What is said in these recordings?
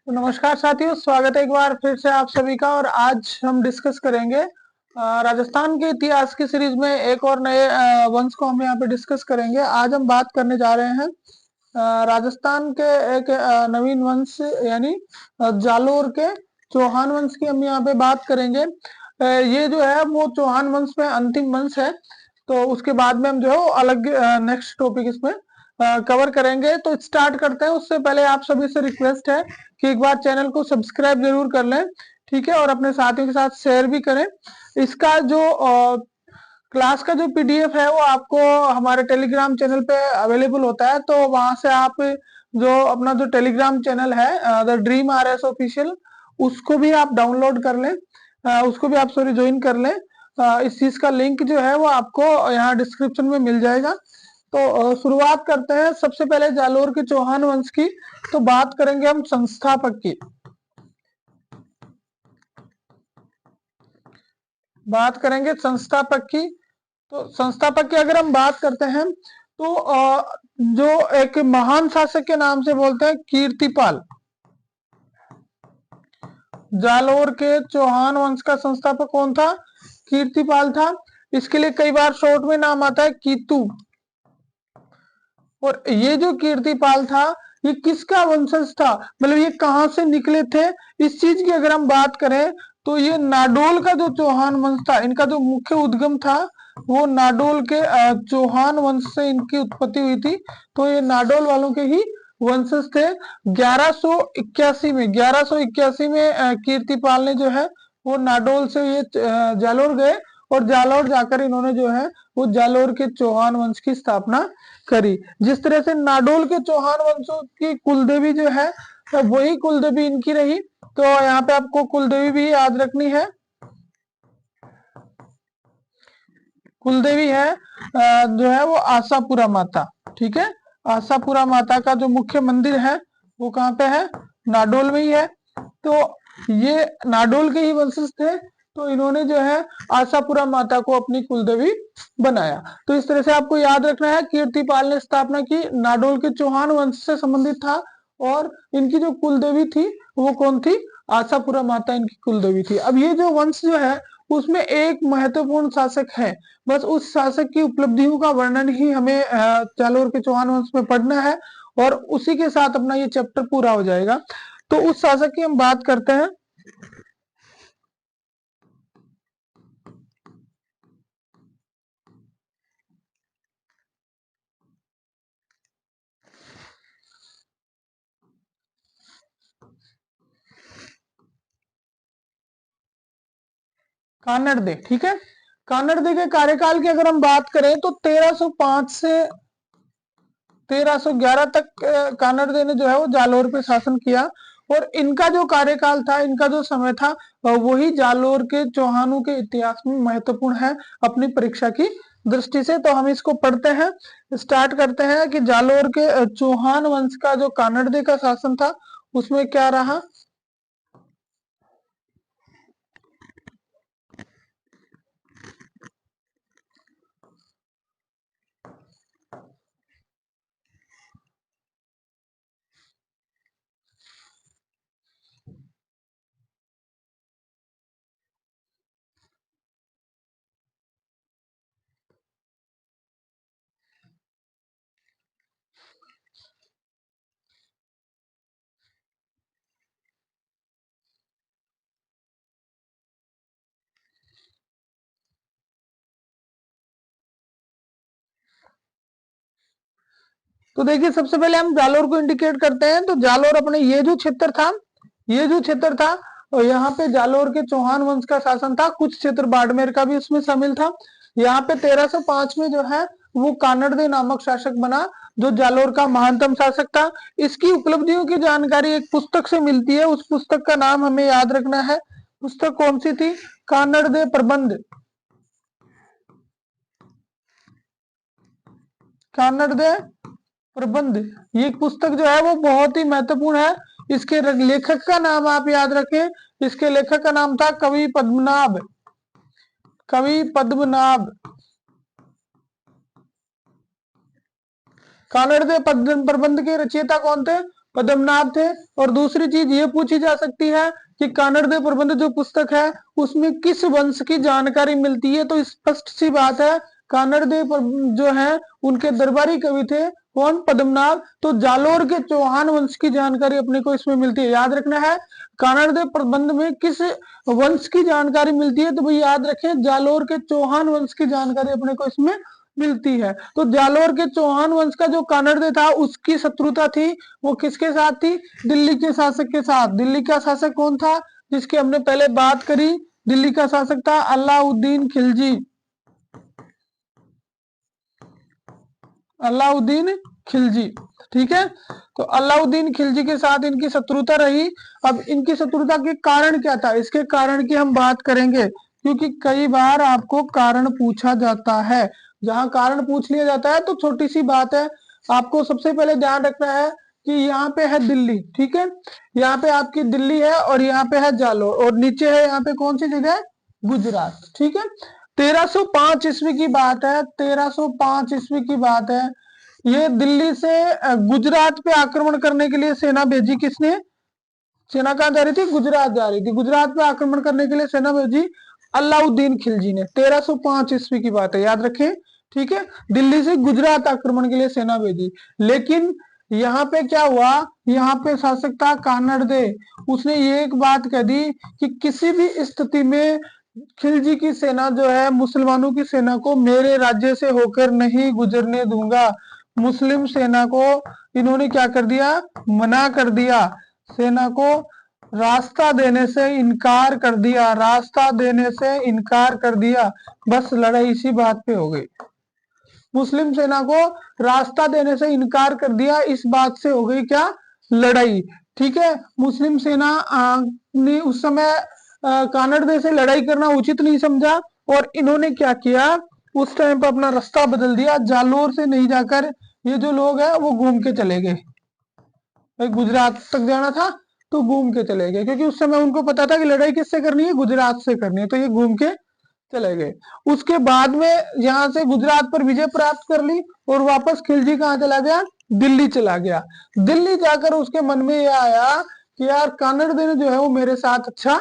तो नमस्कार साथियों, स्वागत है एक बार फिर से आप सभी का। और आज हम डिस्कस करेंगे राजस्थान के इतिहास की सीरीज में एक और नए वंश को हम यहाँ पे डिस्कस करेंगे। आज हम बात करने जा रहे हैं राजस्थान के एक नवीन वंश यानी जालोर के चौहान वंश की हम यहाँ पे बात करेंगे। ये जो है वो चौहान वंश में अंतिम वंश है। तो उसके बाद में हम जो है वो अलग नेक्स्ट टॉपिक इसमें कवर करेंगे। तो स्टार्ट करते हैं। उससे पहले आप सभी से रिक्वेस्ट है कि एक बार चैनल को सब्सक्राइब जरूर कर लें, ठीक है, और अपने साथियों के साथ शेयर भी करें। इसका जो क्लास का जो पीडीएफ है वो आपको हमारे टेलीग्राम चैनल पे अवेलेबल होता है। तो वहां से आप जो अपना जो टेलीग्राम चैनल है the dream R S official, उसको भी आप डाउनलोड कर लें, उसको भी आप सॉरी ज्वाइन कर लें। इस चीज का लिंक जो है वो आपको यहाँ डिस्क्रिप्शन में मिल जाएगा। तो शुरुआत करते हैं सबसे पहले जालोर के चौहान वंश की। तो बात करेंगे हम संस्थापक की। बात करेंगे संस्थापक की। तो संस्थापक की अगर हम बात करते हैं तो जो एक महान शासक के नाम से बोलते हैं कीर्तिपाल। जालोर के चौहान वंश का संस्थापक कौन था? कीर्तिपाल था। इसके लिए कई बार शॉर्ट में नाम आता है कीतू। और ये जो कीर्तिपाल था ये किसका वंशज था, मतलब ये कहां से निकले थे? इस चीज की अगर हम बात करें तो ये नाडोल का जो चौहान वंश था, इनका जो मुख्य उद्गम था वो नाडोल के चौहान वंश से इनकी उत्पत्ति हुई थी। तो ये नाडोल वालों के ही वंशज थे। 1181 में कीर्तिपाल ने जो है वो नाडोल से ये जालोर गए, और जालोर जाकर इन्होंने जो है वो जालोर के चौहान वंश की स्थापना करी। जिस तरह से नाडोल के चौहान वंशों की कुलदेवी जो है वही कुलदेवी इनकी रही। तो यहाँ पे आपको कुलदेवी भी याद रखनी है। कुलदेवी है जो है वो आशापुरा माता, ठीक है। आशापुरा माता का जो मुख्य मंदिर है वो कहाँ पे है? नाडोल में ही है। तो ये नाडोल के ही वंशज थे। तो इन्होंने जो है आशापुरा माता को अपनी कुलदेवी बनाया। तो इस तरह से आपको याद रखना है, कीर्तिपाल ने स्थापना की, नाडोल के चौहान वंश से संबंधित था, और इनकी जो कुलदेवी थी वो कौन थी? आशापुरा माता इनकी कुलदेवी थी। अब ये जो वंश जो है उसमें एक महत्वपूर्ण शासक है। बस उस शासक की उपलब्धियों का वर्णन ही हमें जालोर के चौहान वंश में पढ़ना है, और उसी के साथ अपना ये चैप्टर पूरा हो जाएगा। तो उस शासक की हम बात करते हैं। कानड़दे, ठीक है। कानड़दे के कार्यकाल की अगर हम बात करें तो 1305 से 1311 तक कानड़दे ने जो है वो जालोर पे शासन किया। और इनका जो कार्यकाल था, इनका जो समय था, वही जालोर के चौहानों के इतिहास में महत्वपूर्ण है अपनी परीक्षा की दृष्टि से। तो हम इसको पढ़ते हैं। स्टार्ट करते हैं कि जालोर के चौहान वंश का जो कानड़दे का शासन था उसमें क्या रहा। तो देखिए, सबसे पहले हम जालोर को इंडिकेट करते हैं। तो जालोर अपने ये जो क्षेत्र था, ये जो क्षेत्र था, और यहाँ पे जालोर के चौहान वंश का शासन था। कुछ क्षेत्र बाड़मेर का भी उसमें शामिल था। यहाँ पे 1305 में जो है वो कानड़दे नामक शासक बना, जो जालोर का महानतम शासक था। इसकी उपलब्धियों की जानकारी एक पुस्तक से मिलती है। उस पुस्तक का नाम हमें याद रखना है। पुस्तक कौन सी थी? कानड़दे प्रबंध। कानड़दे प्रबंध, ये पुस्तक जो है वो बहुत ही महत्वपूर्ण है। इसके लेखक का नाम आप याद रखें। इसके लेखक का नाम था कवि पद्मनाभ। कवि पद्मनाभ। कानड़दे प्रबंध के रचयिता कौन थे? पद्मनाभ थे। और दूसरी चीज ये पूछी जा सकती है कि कानड़देव प्रबंध जो पुस्तक है उसमें किस वंश की जानकारी मिलती है। तो स्पष्ट सी बात है, कानड़देव जो है उनके दरबारी कवि थे कौन, पद्मनाभ। तो जालोर के चौहान वंश की जानकारी अपने को इसमें मिलती है। याद रखना है कानड़देव प्रबंध में किस वंश की जानकारी मिलती है, तो भाई याद रखें जालोर के चौहान वंश की जानकारी अपने को इसमें मिलती है। तो जालोर के चौहान वंश का जो कानड़देव था उसकी शत्रुता थी, वो किसके साथ थी, दिल्ली के शासक के साथ। दिल्ली का शासक कौन था, जिसकी हमने पहले बात करी, दिल्ली का शासक था अलाउद्दीन खिलजी। अलाउद्दीन खिलजी, ठीक है। तो अलाउद्दीन खिलजी के साथ इनकी शत्रुता रही। अब इनकी शत्रुता के कारण क्या था, इसके कारण की हम बात करेंगे, क्योंकि कई बार आपको कारण पूछा जाता है। जहां कारण पूछ लिया जाता है तो छोटी सी बात है, आपको सबसे पहले ध्यान रखना है कि यहाँ पे है दिल्ली, ठीक है, यहाँ पे आपकी दिल्ली है और यहाँ पे है जालोर और नीचे है यहाँ पे कौन सी जगह, गुजरात, ठीक है। 1305 ईस्वी की बात है, 1305 ईस्वी की बात है। ये दिल्ली से गुजरात पे आक्रमण करने के लिए सेना भेजी, किसने, सेना कहां जा रही थी, गुजरात जा रही थी। गुजरात पे आक्रमण करने के लिए सेना भेजी अलाउद्दीन खिलजी ने, 1305 ईस्वी की बात है, याद रखें, ठीक है। दिल्ली से गुजरात आक्रमण के लिए सेना भेजी, लेकिन यहाँ पे क्या हुआ, यहाँ पे शासक था कानड़देव, उसने ये एक बात कह दी कि किसी भी स्थिति में खिलजी की सेना जो है मुसलमानों की सेना को मेरे राज्य से होकर नहीं गुजरने दूंगा। मुस्लिम सेना को इन्होंने क्या कर दिया, मना कर दिया, सेना को रास्ता देने से इनकार कर दिया, रास्ता देने से इनकार कर दिया। बस लड़ाई इसी बात पे हो गई, मुस्लिम सेना को रास्ता देने से इनकार कर दिया, इस बात से हो गई क्या, लड़ाई, ठीक है। मुस्लिम सेना ने उस समय कानड़देव से लड़ाई करना उचित नहीं समझा और इन्होंने क्या किया, उस टाइम पर अपना रास्ता बदल दिया, जालोर से नहीं जाकर ये जो लोग हैं वो घूम के चले गए, गुजरात तक जाना था तो घूम के चले गए, क्योंकि उस समय उनको पता था कि लड़ाई किससे करनी है, गुजरात से करनी है, तो ये घूम के चले गए। उसके बाद में यहाँ से गुजरात पर विजय प्राप्त कर ली और वापस खिलजी कहाँ चला गया, दिल्ली चला गया। दिल्ली जाकर उसके मन में यह आया कि यार कानड़देव ने जो है वो मेरे साथ अच्छा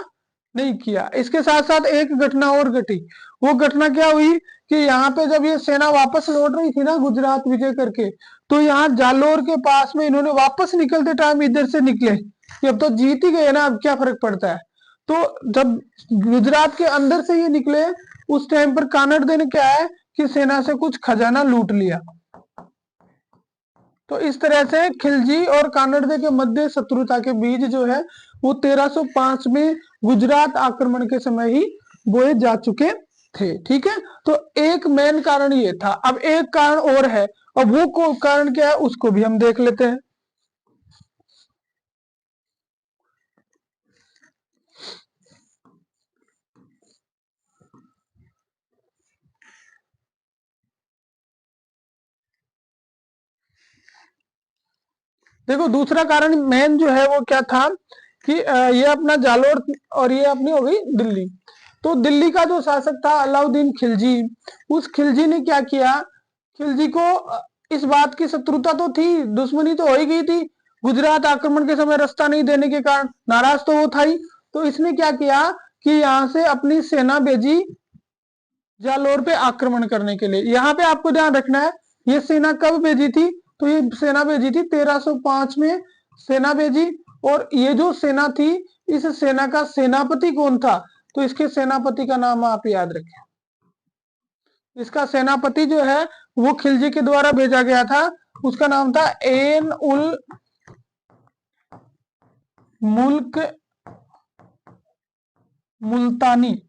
नहीं किया। इसके साथ साथ एक घटना और घटी, वो घटना क्या हुई कि यहाँ पे जब ये सेना वापस लौट रही थी ना गुजरात विजय करके, तो यहाँ जालोर के पास में इन्होंने वापस निकलते टाइम इधर से निकले कि अब तो जीत ही गए ना, अब क्या फर्क पड़ता है। तो जब गुजरात के अंदर से ये निकले उस टाइम पर कानड़देव ने क्या है कि सेना से कुछ खजाना लूट लिया। तो इस तरह से खिलजी और कानड़देव के मध्य शत्रुता के बीज जो है वो 1305 में गुजरात आक्रमण के समय ही बोए जा चुके थे, ठीक है। तो एक मेन कारण ये था। अब एक कारण और है, अब वो कारण क्या है उसको भी हम देख लेते हैं। देखो दूसरा कारण मेन जो है वो क्या था कि ये अपना जालोर और ये अपनी हो गई दिल्ली। तो दिल्ली का जो शासक था अलाउद्दीन खिलजी, उस खिलजी ने क्या किया, खिलजी को इस बात की शत्रुता तो थी, दुश्मनी तो हो ही गई थी, गुजरात आक्रमण के समय रास्ता नहीं देने के कारण नाराज तो वो था ही। तो इसने क्या किया कि यहाँ से अपनी सेना भेजी जालोर पे आक्रमण करने के लिए। यहाँ पे आपको ध्यान रखना है ये सेना कब भेजी थी, तो ये सेना भेजी थी 1305 में सेना भेजी। और ये जो सेना थी इस सेना का सेनापति कौन था, तो इसके सेनापति का नाम आप याद रखें। इसका सेनापति जो है वो खिलजी के द्वारा भेजा गया था, उसका नाम था एन उल मुल्क मुल्तानी।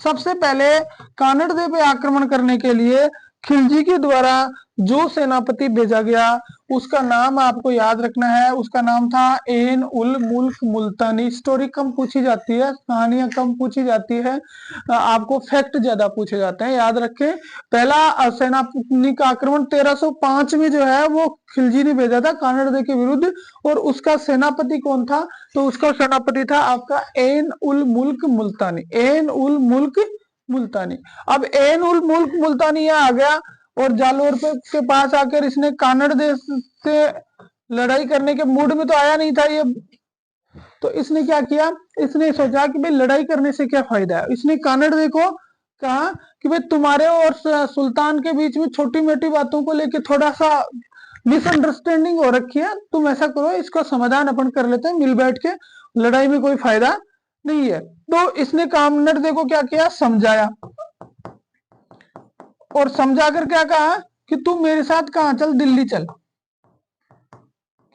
सबसे पहले कानड़देव पे आक्रमण करने के लिए खिलजी के द्वारा जो सेनापति भेजा गया उसका नाम आपको याद रखना है, उसका नाम था एन उल मुल्क मुल्तानी। स्टोरी कम पूछी जाती है, कहानियां कम पूछी जाती है, आपको फैक्ट ज्यादा पूछे जाते हैं, याद रखें। पहला सेनापति का आक्रमण 1305 में जो है वो खिलजी ने भेजा था कानड़देव के विरुद्ध, और उसका सेनापति कौन था, तो उसका सेनापति था आपका एन उल मुल्क मुल्तानी, एन उल मुल्क मुल्तानी। अब एन उल मुल्क मुल्तानी यहाँ आ गया और जालोर के पास आकर इसने कानड़ देश से लड़ाई करने के मूड में तो आया नहीं था ये। तो इसने क्या किया, इसने सोचा कि भाई लड़ाई करने से क्या फायदा है। इसने कानड़दे को कहा कि भाई तुम्हारे और सुल्तान के बीच में छोटी मोटी बातों को लेके थोड़ा सा मिसअंडरस्टैंडिंग हो रखी है, तुम ऐसा करो इसका समाधान अपन कर लेते हैं मिल बैठ के, लड़ाई में कोई फायदा नहीं है। तो इसने कानड़दे को क्या किया, समझाया, और समझा कर क्या कहा कि तू मेरे साथ कहाँ चल, दिल्ली चल।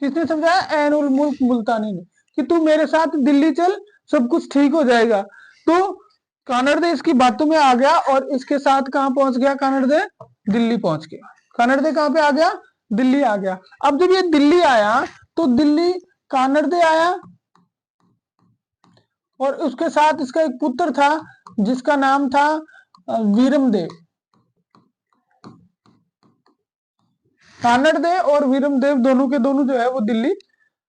किसने समझाया, ऐन उल मुल्क मुल्तानी ने, कि तू मेरे साथ दिल्ली चल, सब कुछ ठीक हो जाएगा। तो कानड़दे इसकी बातों में आ गया और इसके साथ कहां पहुंच गया कानड़दे, दिल्ली पहुंच गया। कानड़दे कहां पे आ गया, दिल्ली आ गया। अब जब ये दिल्ली आया तो दिल्ली कानड़दे आया और उसके साथ इसका एक पुत्र था जिसका नाम था वीरमदेव। कानड़दे और वीरमदेव दोनों के दोनों जो है वो दिल्ली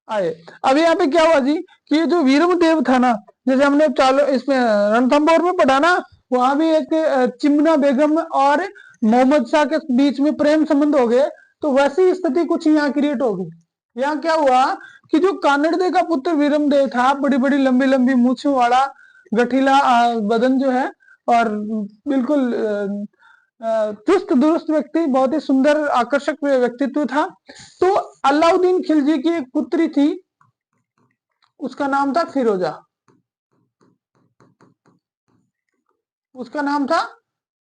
आए। अब यहाँ पे क्या हुआ जी कि ये जो वीरमदेव था ना, जैसे हमने चालो इसमें रणथंभौर में पढ़ा ना, वहां भी एक चिमना बेगम और मोहम्मद शाह के बीच में प्रेम संबंध हो गए, तो वैसी स्थिति कुछ यहाँ क्रिएट हो गई। यहाँ क्या हुआ कि जो कानड़दे का पुत्र वीरमदेव था, बड़ी बड़ी लंबी लंबी मूछों वाला गठीला बदन जो है, और बिल्कुल चुस्त दुरुस्त व्यक्ति, बहुत ही सुंदर आकर्षक व्यक्तित्व था। तो अलाउद्दीन खिलजी की एक पुत्री थी, उसका नाम था फिरोजा। उसका नाम था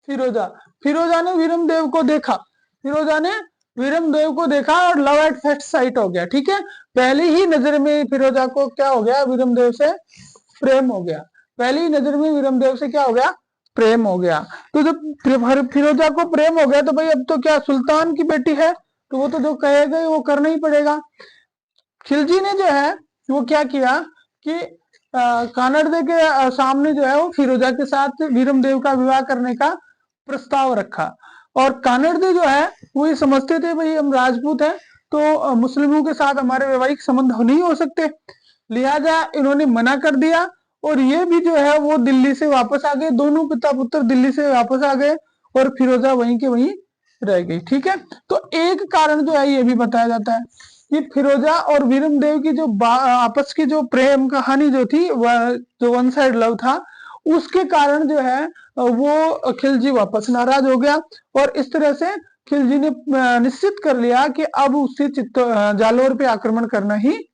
फिरोजा। फिरोजा ने वीरमदेव को देखा, फिरोजा ने वीरमदेव को देखा और लव एट फर्स्ट साइट हो गया। ठीक है, पहली ही नजर में फिरोजा को क्या हो गया, वीरमदेव से प्रेम हो गया। पहली ही नजर में वीरमदेव से क्या हो गया, प्रेम हो गया। तो जब फिरोजा को प्रेम हो गया तो भाई अब तो क्या, सुल्तान की बेटी है तो वो तो जो कहेगा वो करना ही पड़ेगा। खिलजी ने जो है वो क्या किया कि कानड़दे के सामने जो है वो फिरोजा के साथ वीरमदेव का विवाह करने का प्रस्ताव रखा। और कानड़दे जो है वो ये समझते थे भाई हम राजपूत हैं तो मुस्लिमों के साथ हमारे वैवाहिक संबंध नहीं हो सकते, लिहाजा इन्होंने मना कर दिया। और ये भी जो है वो दिल्ली से वापस आ गए, दोनों पिता पुत्र दिल्ली से वापस आ गए और फिरोजा वहीं के वहीं रह गई। ठीक है, तो एक कारण जो है ये भी बताया जाता है कि फिरोजा और वीरमदेव की जो आपस की जो प्रेम कहानी जो थी, वह जो वन साइड लव था, उसके कारण जो है वो खिलजी वापस नाराज हो गया। और इस तरह से खिलजी ने निश्चित कर लिया कि अब उसे जालोर पे आक्रमण करना ही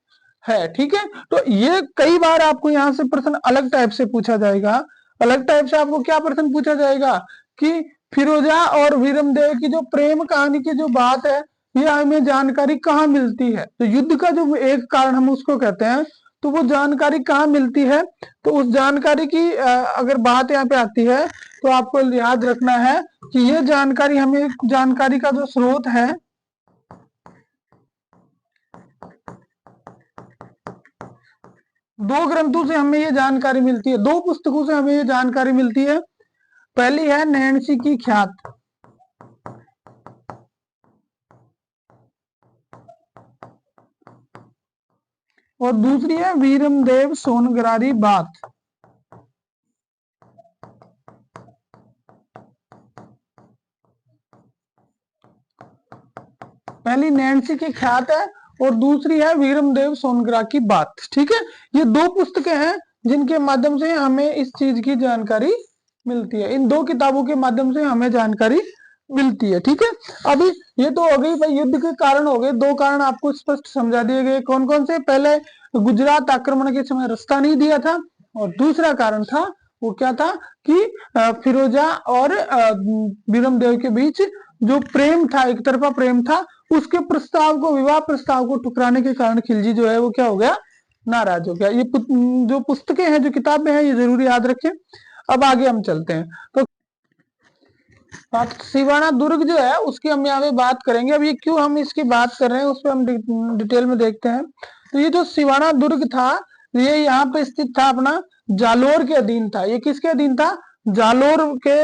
है। ठीक है, तो ये कई बार आपको यहाँ से प्रश्न अलग टाइप से पूछा जाएगा। अलग टाइप से आपको क्या प्रश्न पूछा जाएगा कि फिरोजा और वीरमदेव की जो प्रेम कहानी की जो बात है, ये हमें जानकारी कहाँ मिलती है। तो युद्ध का जो एक कारण हम उसको कहते हैं, तो वो जानकारी कहाँ मिलती है। तो उस जानकारी की अगर बात यहाँ पे आती है तो आपको याद रखना है कि ये जानकारी हमें, जानकारी का जो स्रोत है, दो ग्रंथों से हमें ये जानकारी मिलती है, दो पुस्तकों से हमें ये जानकारी मिलती है। पहली है नैणसी की ख्यात, और दूसरी है वीरमदेव सोनगरारी बात। पहली नैणसी की ख्यात है और दूसरी है वीरमदेव सोनगरा की बात। ठीक है, ये दो पुस्तकें हैं जिनके माध्यम से हमें इस चीज की जानकारी मिलती है। इन दो किताबों के माध्यम से हमें जानकारी मिलती है। ठीक है, अभी ये तो हो गई भाई युद्ध के कारण हो गए, दो कारण आपको स्पष्ट समझा दिए गए। कौन कौन से, पहले गुजरात आक्रमण के समय रास्ता नहीं दिया था, और दूसरा कारण था वो क्या था कि फिरोजा और वीरमदेव के बीच जो प्रेम था, एक तरफा प्रेम था, उसके प्रस्ताव को, विवाह प्रस्ताव को ठुकराने के कारण खिलजी जो है वो क्या हो गया, नाराज हो गया। ये जो पुस्तकें हैं, जो किताबें हैं, ये जरूर याद रखें। अब आगे हम चलते हैं। तो सिवाना दुर्ग जो है उसकी हम यहाँ पे बात करेंगे। अब ये क्यों हम इसकी बात कर रहे हैं उस पर हम डिटेल में देखते हैं। तो ये जो सिवाना दुर्ग था, ये यहाँ पे स्थित था, अपना जालोर के अधीन था। ये किसके अधीन था, जालोर के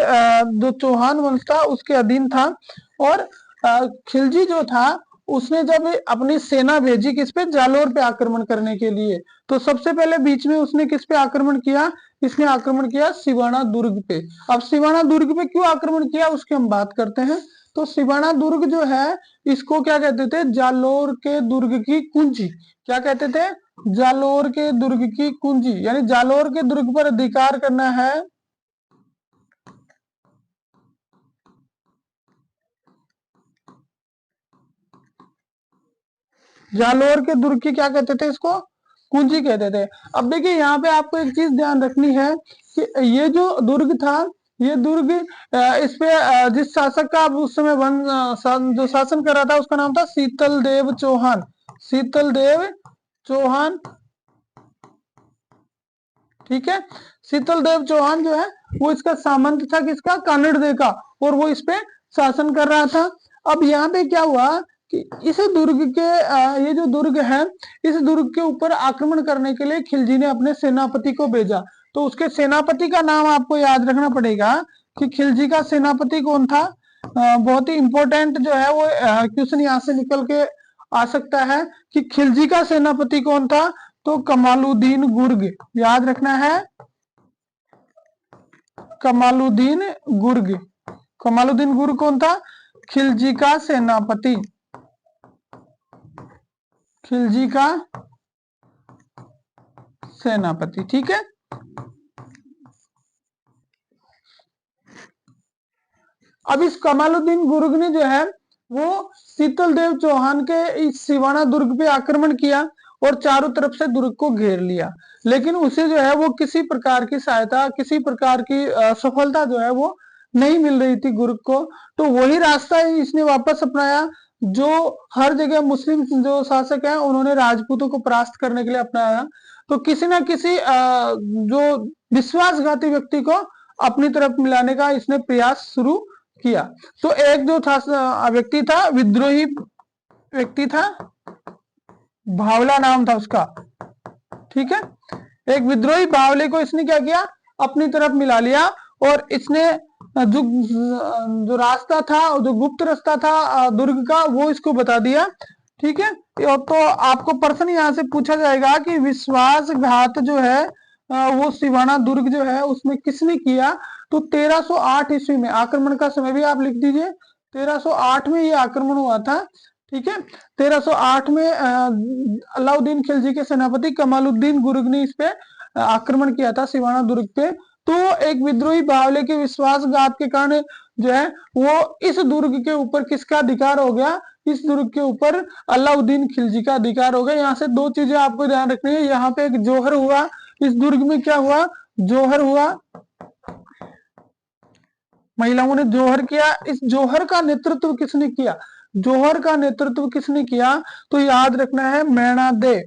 जो चौहान वंश था उसके अधीन था। और खिलजी जो था उसने जब अपनी सेना भेजी किस पे, जालोर पे आक्रमण करने के लिए, तो सबसे पहले बीच में उसने किस पे आक्रमण किया, इसने आक्रमण किया सिवाना दुर्ग पे। अब सिवाना दुर्ग पे क्यों आक्रमण किया उसकी हम बात करते हैं। तो सिवाना दुर्ग जो है इसको क्या कहते थे, जालोर के दुर्ग की कुंजी। क्या कहते थे, जालोर के दुर्ग की कुंजी, यानी जालोर के दुर्ग पर अधिकार करना है। जालोर के दुर्ग की क्या कहते थे, इसको कुंजी कहते थे। अब देखिए यहाँ पे आपको एक चीज ध्यान रखनी है कि ये जो दुर्ग था, ये दुर्ग इस पे जिस शासक का अब उस समय जो शासन कर रहा था उसका नाम था शीतल देव चौहान। शीतल देव चौहान, ठीक है। शीतल देव चौहान जो है वो इसका सामंत था, किसका, कानड़ का, और वो इस पे शासन कर रहा था। अब यहाँ पे क्या हुआ कि इस दुर्ग के ये जो दुर्ग है, इस दुर्ग के ऊपर आक्रमण करने के लिए खिलजी ने अपने सेनापति को भेजा। तो उसके सेनापति का नाम आपको याद रखना पड़ेगा कि खिलजी का सेनापति कौन था। बहुत ही इंपॉर्टेंट जो है वो क्वेश्चन यहाँ से निकल के आ सकता है कि खिलजी का सेनापति कौन था। तो कमालुद्दीन गुर्ग, याद रखना है, कमालुद्दीन गुर्ग। कमालुद्दीन गुर्ग कौन था, खिलजी का सेनापति, खिलजी का सेनापति, ठीक है। अब इस कमालुद्दीन गुर्ग ने जो है वो शीतल देव चौहान के इस सिवाना दुर्ग पे आक्रमण किया और चारों तरफ से दुर्ग को घेर लिया, लेकिन उसे जो है वो किसी प्रकार की सहायता, किसी प्रकार की सफलता जो है वो नहीं मिल रही थी गुर्ग को। तो वही रास्ता इसने वापस अपनाया जो हर जगह मुस्लिम जो शासक है उन्होंने राजपूतों को परास्त करने के लिए अपनाया। तो किसी ना किसी जो विश्वासघाती व्यक्ति को अपनी तरफ मिलाने का इसने प्रयास शुरू किया। तो एक जो था व्यक्ति था, विद्रोही व्यक्ति था, भावला नाम था उसका, ठीक है। एक विद्रोही बावले को इसने क्या किया, अपनी तरफ मिला लिया, और इसने जो रास्ता था, जो गुप्त रास्ता था दुर्ग का, वो इसको बता दिया, ठीक है। तो आपको प्रश्न यहाँ से पूछा जाएगा कि विश्वासघात जो है वो सिवाना दुर्ग जो है उसमें किसने किया। तो 1308 ईस्वी में, आक्रमण का समय भी आप लिख दीजिए, 1308 में ये आक्रमण हुआ था, ठीक है। 1308 में अलाउद्दीन खिलजी के सेनापति कमालुद्दीन गुर्ग ने इस पे आक्रमण किया था सिवाना दुर्ग पे। तो एक विद्रोही बावले के विश्वासघात के कारण जो है वो इस दुर्ग के ऊपर किसका अधिकार हो गया, इस दुर्ग के ऊपर अलाउद्दीन खिलजी का अधिकार हो गया। यहाँ से दो चीजें आपको ध्यान रखनी है, यहाँ पे एक जोहर हुआ, इस दुर्ग में क्या हुआ, जोहर हुआ, महिलाओं ने जोहर किया। इस जोहर का नेतृत्व किसने किया, जोहर का नेतृत्व किसने किया, तो याद रखना है मैणा दे,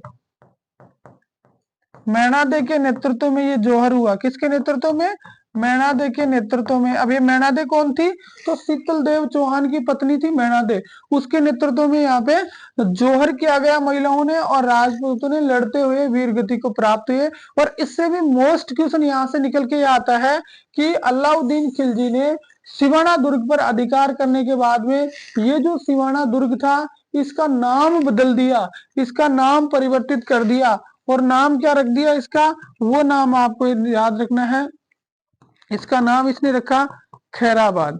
मैणा दे के नेतृत्व में ये जोहर हुआ। किसके नेतृत्व में, मैणा दे के नेतृत्व में। अब ये मैणा दे कौन थी, तो शीतल देव चौहान की पत्नी थी मैणा दे, उसके नेतृत्व में यहाँ पे जोहर किया गया महिलाओं ने, और राजपूतों ने लड़ते हुए वीर गति को प्राप्त हुए। और इससे भी मोस्ट क्वेश्चन यहाँ से निकल के आता है कि अलाउद्दीन खिलजी ने सिवाना दुर्ग पर अधिकार करने के बाद में ये जो सिवाना दुर्ग था इसका नाम बदल दिया, इसका नाम परिवर्तित कर दिया, और नाम क्या रख दिया इसका, वो नाम आपको याद रखना है, इसका नाम इसने रखा खैराबाद।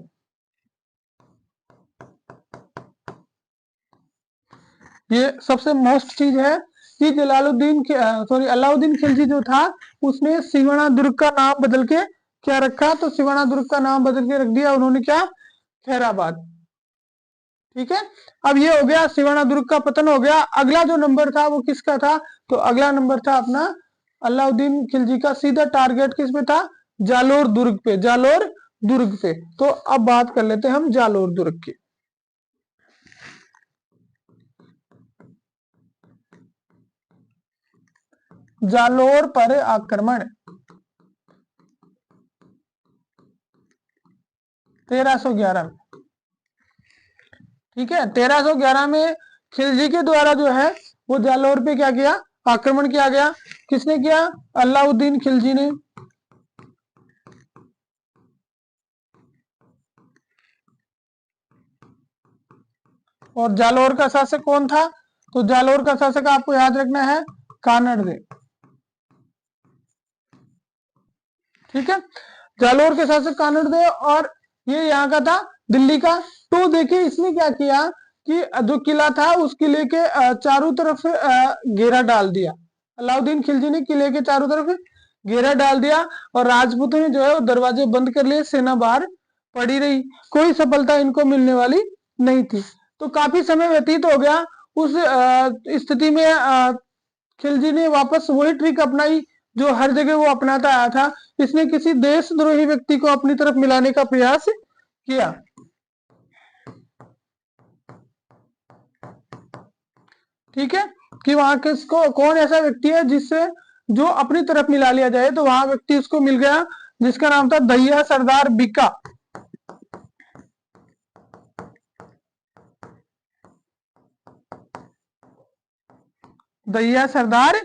ये सबसे मोस्ट चीज है कि अलाउद्दीन खिलजी जो था उसने सिवाना दुर्ग का नाम बदल के क्या रखा, तो सिवाना दुर्ग का नाम बदल के रख दिया उन्होंने क्या, खैराबाद, ठीक है। अब ये हो गया, सिवाना दुर्ग का पतन हो गया। अगला जो नंबर था वो किसका था, तो अगला नंबर था अपना अलाउद्दीन खिलजी का। सीधा टारगेट किस पे था, जालोर दुर्ग पे, जालोर दुर्ग पे। तो अब बात कर लेते हैं हम जालोर दुर्ग की। जालोर पर आक्रमण 1311 में, ठीक है। 1311 में खिलजी के द्वारा जो है वो जालोर पे क्या किया, आक्रमण किया गया। किसने किया, अलाउद्दीन खिलजी ने। और जालोर का शासक कौन था, तो जालोर का शासक आपको याद रखना है कानड़ दे, ठीक है। जालोर के शासक कानड़ दे, और ये यहाँ का था दिल्ली का तो देखिए इसने क्या किया कि जो किला था उस किले के चारों तरफ घेरा डाल दिया। अलाउद्दीन खिलजी ने किले के चारों तरफ घेरा डाल दिया और राजपूतों ने जो है वो दरवाजे बंद कर लिए, सेना बाहर पड़ी रही, कोई सफलता इनको मिलने वाली नहीं थी। तो काफी समय व्यतीत हो गया। उस स्थिति में खिलजी ने वापस वही ट्रिक अपनाई जो हर जगह वो अपनाता आया था। इसने किसी देशद्रोही व्यक्ति को अपनी तरफ मिलाने का प्रयास किया। ठीक है, कि वहां किसको, कौन ऐसा व्यक्ति है जिससे जो अपनी तरफ मिला लिया जाए। तो वहां व्यक्ति उसको मिल गया जिसका नाम था दहिया सरदार बीका। दहिया सरदार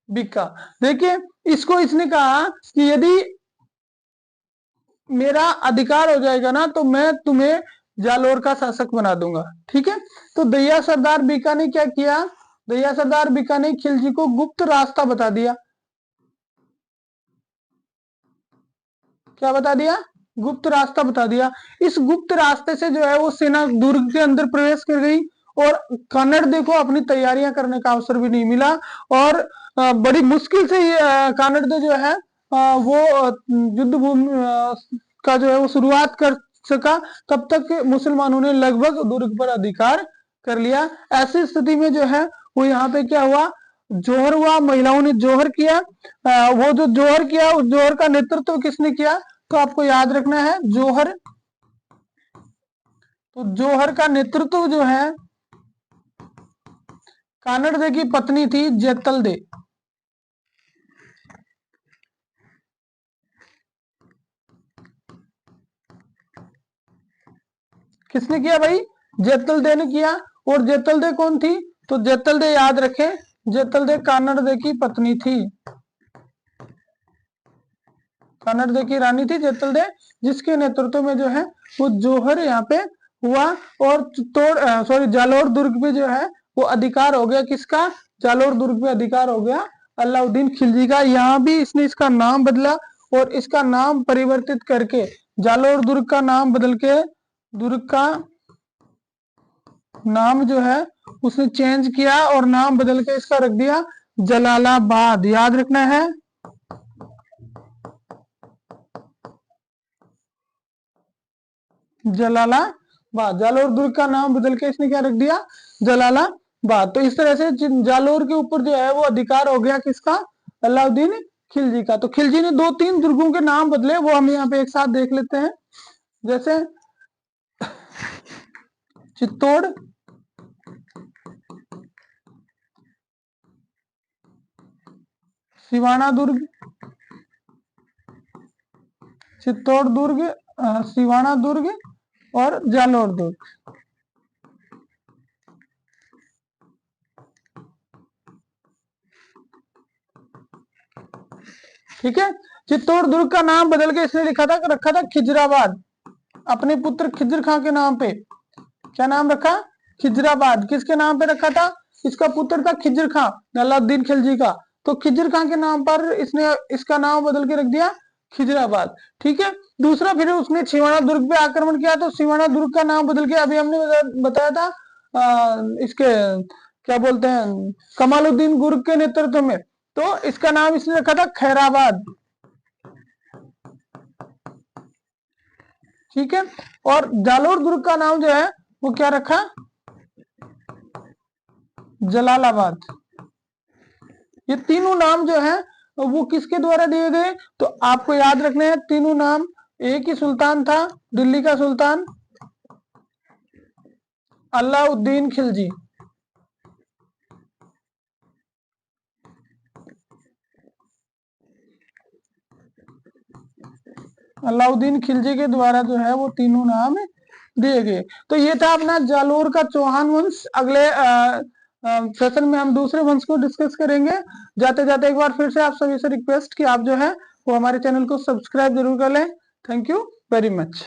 बीका। देखिए इसको इसने कहा कि यदि मेरा अधिकार हो जाएगा ना तो मैं तुम्हें जालोर का शासक बना दूंगा। ठीक है, तो दहिया सरदार बीका ने क्या किया, दहिया सरदार बीका ने खिलजी को गुप्त रास्ता बता दिया। क्या बता दिया? गुप्त रास्ता बता दिया। इस गुप्त रास्ते से जो है वो सेना दुर्ग के अंदर प्रवेश कर गई और कन्नड़ को अपनी तैयारियां करने का अवसर भी नहीं मिला और बड़ी मुश्किल से ये कन्नड़ जो है वो युद्ध भूमि का जो है वो शुरुआत कर सका। तब तक मुसलमानों ने लगभग दुर्ग पर अधिकार कर लिया। ऐसी स्थिति में जो है वो यहाँ पे क्या हुआ, जोहर हुआ, महिलाओं ने जोहर किया। वो जो जोहर किया उस जोहर का नेतृत्व किसने किया, तो आपको याद रखना है जोहर। तो जोहर का नेतृत्व जो है कानड़ दे की पत्नी थी जेतल दे। किसने किया भाई? जेतल दे ने किया। और जेतल दे कौन थी? तो जेतल दे याद रखें, जेतल दे कानड़ दे की पत्नी थी, कानड़ दे की रानी थी जेतल दे, जिसके नेतृत्व में जो है वो जोहर यहाँ पे हुआ। और जालोर दुर्ग पे जो है वो अधिकार हो गया किसका? जालोर दुर्ग पे अधिकार हो गया अलाउद्दीन खिलजी का। यहाँ भी इसने इसका नाम बदला और इसका नाम परिवर्तित करके जालोर दुर्ग का नाम बदल के दुर्ग का नाम जो है उसने चेंज किया और नाम बदल के इसका रख दिया जलालाबाद। याद रखना है, जलालाबाद। जालोर दुर्ग का नाम बदल के इसने क्या रख दिया? जलालाबाद। तो इस तरह से जालोर के ऊपर जो है वो अधिकार हो गया किसका? अलाउद्दीन खिलजी का। तो खिलजी ने 2-3 दुर्गों के नाम बदले, वो हम यहाँ पे एक साथ देख लेते हैं। जैसे चित्तौड़, सिवाना दुर्ग, चित्तौड़ दुर्ग, सिवाना दुर्ग और जालोर दुर्ग। ठीक है, चित्तौड़ दुर्ग का नाम बदल के इसने रखा था खिजराबाद, अपने पुत्र खिजर खां के नाम पे। क्या नाम रखा? खिजराबाद। किसके नाम पे रखा था? इसका पुत्र था खिजर खां, अलाउद्दीन खिलजी का। तो खिजर खां के नाम पर इसने इसका नाम बदल के रख दिया खिजराबाद। ठीक है, दूसरा फिर उसने सिवाना दुर्ग पे आक्रमण किया तो सिवाना दुर्ग का नाम बदल के अभी हमने बताया था इसके क्या बोलते हैं कमालुद्दीन गुर्ग के नेतृत्व में। तो इसका नाम इसने रखा था खैराबाद। ठीक है, और जालोर दुर्ग का नाम जो है वो क्या रखा? जलालाबाद। ये तीनों नाम जो है वो किसके द्वारा दिए गए? तो आपको याद रखना है तीनों नाम। एक ही सुल्तान था, दिल्ली का सुल्तान अलाउद्दीन खिलजी। अलाउद्दीन खिलजी के द्वारा जो है वो तीनों नाम दिए गए। तो ये था अपना जालोर का चौहान वंश। अगले सेशन में हम दूसरे वंश को डिस्कस करेंगे। जाते जाते एक बार फिर से आप सभी से रिक्वेस्ट कि आप जो है वो हमारे चैनल को सब्सक्राइब जरूर कर लें। Thank you very much.